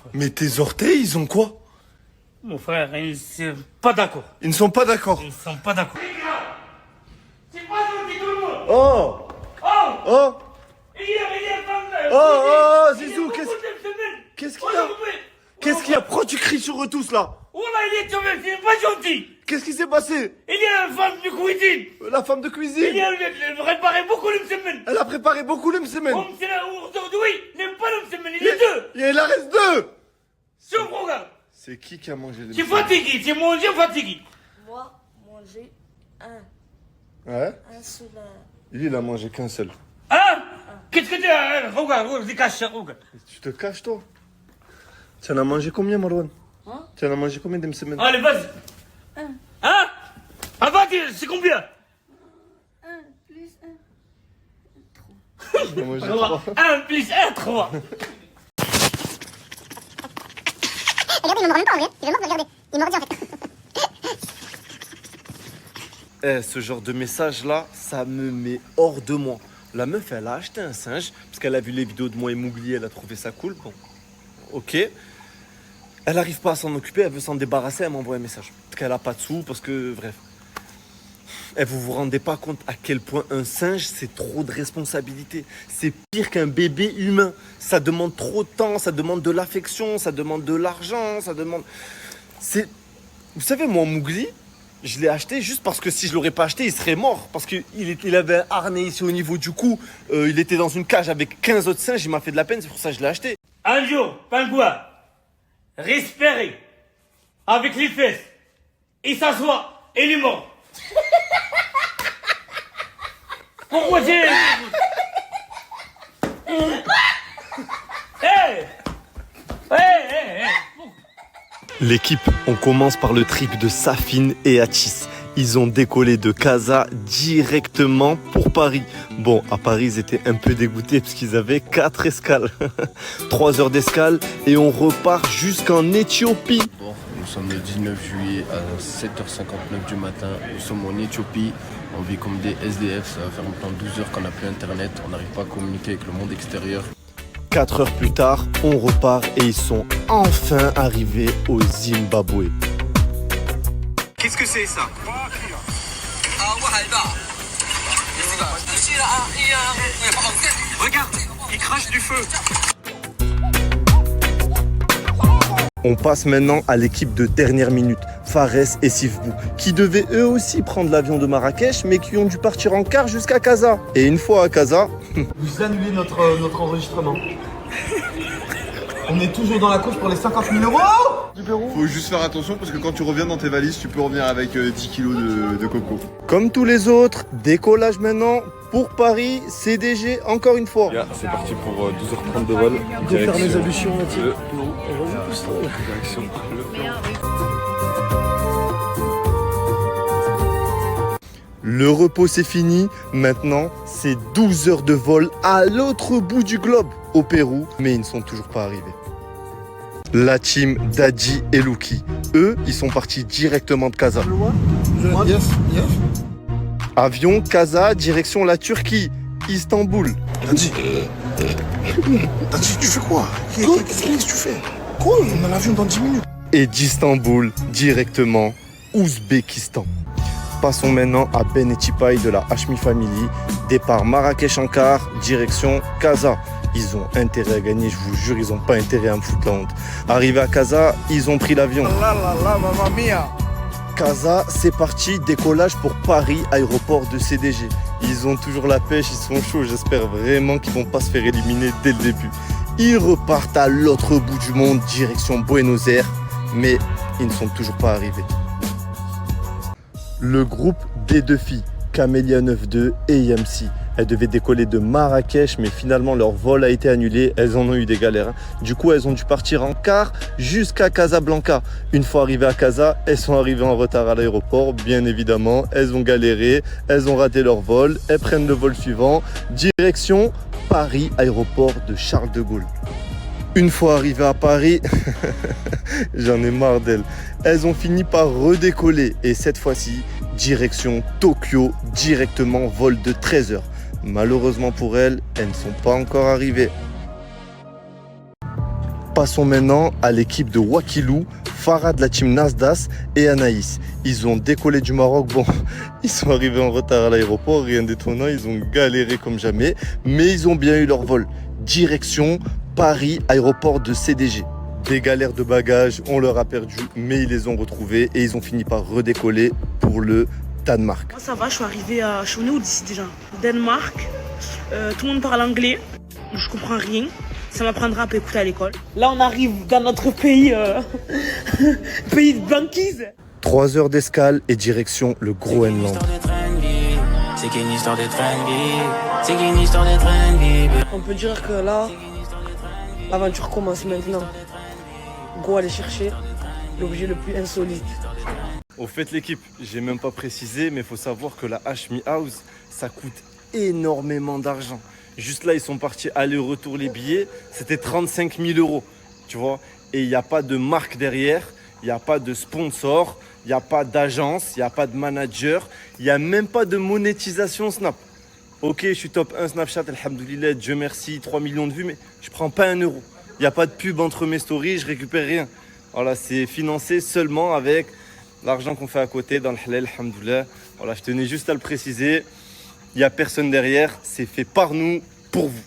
frère. Mais tes orteils, ils ont quoi? Mon frère, ils ne sont pas d'accord. Ils ne sont pas d'accord. Ils ne sont pas d'accord. C'est pas gentil tout le monde. Oh! Oh! Oh! Oh, Zizou, qu'est-ce qu'il y a? Qu'est-ce qu'il y a? Pourquoi tu cries sur eux tous là? Oh là, il est tombé, c'est pas gentil. Qu'est-ce qui s'est passé? Il y a une femme de cuisine. La femme de cuisine? Il a préparé beaucoup le semaine. Elle a préparé beaucoup le semaine. Aujourd'hui, il n'aime pas le semaine, il est deux. Et il en reste deux. Sauf, regarde. C'est qui a mangé le C'est fatigué, c'est mangé fatigué. Moi, manger un. Ouais? Un seul. Lui, il a mangé qu'un seul. Hein? Qu'est-ce que tu as? Regarde, décache ça, regarde. Tu te caches, toi? Tu en as mangé combien, Marwan? Hein? Tu en as mangé combien de semaines? Allez, vas-y. Un. Hein? Ah, vas-y, c'est combien? Un plus un. Tu en as mangé trois. 1 plus 1, 3. Regardez, il me regarde même pas en vrai. Il veut me regarder. Il me regarde en fait. Eh, ce genre de message-là, ça me met hors de moi. La meuf, elle a acheté un singe, parce qu'elle a vu les vidéos de moi et Mowgli, elle a trouvé ça cool. Bon, ok. Elle n'arrive pas à s'en occuper, elle veut s'en débarrasser, elle m'envoie un message. Parce qu'elle a pas de sous, parce que, bref. Et vous vous rendez pas compte à quel point un singe, c'est trop de responsabilité. C'est pire qu'un bébé humain. Ça demande trop de temps, ça demande de l'affection, ça demande de l'argent, ça demande... C'est... Vous savez, moi, Mowgli, je l'ai acheté juste parce que si je l'aurais pas acheté, il serait mort. Parce qu'il avait un harnais ici au niveau du cou. Il était dans une cage avec 15 autres singes, il m'a fait de la peine, c'est pour ça que je l'ai acheté. Un jour, pingouin, respirer avec les fesses, il s'assoit et il est mort. Pourquoi j'ai... Hey! Hey! L'équipe, on commence par le trip de Safine et Atis. Ils ont décollé de Casa directement pour Paris. Bon, à Paris, ils étaient un peu dégoûtés parce qu'ils avaient 4 escales. 3 heures d'escale et on repart jusqu'en Éthiopie. Bon, nous sommes le 19 juillet à 7h59 du matin. Nous sommes en Éthiopie. On vit comme des SDF. Ça va faire maintenant 12 heures qu'on n'a plus Internet. On n'arrive pas à communiquer avec le monde extérieur. 4 heures plus tard, on repart et ils sont enfin arrivés au Zimbabwe. Qu'est-ce que c'est ça? Regarde, il crache du feu. On passe maintenant à l'équipe de dernière minute, Fares et Sifbou, qui devaient eux aussi prendre l'avion de Marrakech, mais qui ont dû partir en car jusqu'à Casa. Et une fois à Casa... Vous annulez notre enregistrement. On est toujours dans la course pour les 50 000 €. Faut juste faire attention parce que quand tu reviens dans tes valises, tu peux revenir avec 10 kilos de coco. Comme tous les autres, décollage maintenant pour Paris, CDG encore une fois. C'est parti pour 12h30 de vol. Faire mes ablutions, Mathieu. Direction Le repos c'est fini, maintenant c'est 12 heures de vol à l'autre bout du globe, au Pérou, mais ils ne sont toujours pas arrivés. La team Daddy et Luki, eux, ils sont partis directement de Casa. Yes. Avion, Casa, direction la Turquie, Istanbul. Daddy, tu fais quoi? Qu'est-ce que tu fais? Quoi? On a l'avion dans 10 minutes. Et d'Istanbul, directement, Ouzbékistan. Passons maintenant à Ben et Tipaï de la Hashmi Family. Départ Marrakech en car, direction Casa. Ils ont intérêt à gagner, je vous jure, ils n'ont pas intérêt à me foutre la honte. Arrivés à Casa, ils ont pris l'avion. Casa, c'est parti, décollage pour Paris, aéroport de CDG. Ils ont toujours la pêche, ils sont chauds, j'espère vraiment qu'ils vont pas se faire éliminer dès le début. Ils repartent à l'autre bout du monde, direction Buenos Aires, mais ils ne sont toujours pas arrivés. Le groupe des deux filles, Camélia 92 et Yamsi. Elles devaient décoller de Marrakech, mais finalement leur vol a été annulé. Elles en ont eu des galères. Du coup, elles ont dû partir en car jusqu'à Casablanca. Une fois arrivées à Casa, elles sont arrivées en retard à l'aéroport, bien évidemment. Elles ont galéré, elles ont raté leur vol. Elles prennent le vol suivant, direction Paris, aéroport de Charles de Gaulle. Une fois arrivées à Paris, j'en ai marre d'elles. Elles ont fini par redécoller et cette fois-ci, direction Tokyo, directement vol de 13 heures. Malheureusement pour elles, elles ne sont pas encore arrivées. Passons maintenant à l'équipe de Wakilou, Farah de la team Nasdas et Anaïs. Ils ont décollé du Maroc. Bon, ils sont arrivés en retard à l'aéroport, rien d'étonnant, ils ont galéré comme jamais, mais ils ont bien eu leur vol. Direction Paris, aéroport de CDG. Des galères de bagages, on leur a perdu, mais ils les ont retrouvés et ils ont fini par redécoller pour le Danemark. Moi, ça va, je suis venu où d'ici déjà? Danemark, tout le monde parle anglais, je comprends rien. Ça m'apprendra à écouter à l'école. Là, on arrive dans notre pays, pays de banquise. 3 heures d'escale et direction le Groenland. On peut dire que là, l'aventure commence maintenant. Go aller chercher l'objet le plus insolite. Au fait l'équipe, j'ai même pas précisé, mais il faut savoir que la Hashmi House, ça coûte énormément d'argent. Juste là, ils sont partis aller-retour les billets, c'était 35 000 €, tu vois. Et il n'y a pas de marque derrière, il n'y a pas de sponsor, il n'y a pas d'agence, il n'y a pas de manager, il n'y a même pas de monétisation Snap. Ok, je suis top 1 Snapchat, alhamdoulilah, Dieu merci, 3 millions de vues, mais je prends pas 1 euro. Il n'y a pas de pub entre mes stories, je récupère rien. Voilà, c'est financé seulement avec l'argent qu'on fait à côté dans le halal, alhamdoulilah. Voilà, je tenais juste à le préciser. Il n'y a personne derrière, c'est fait par nous, pour vous.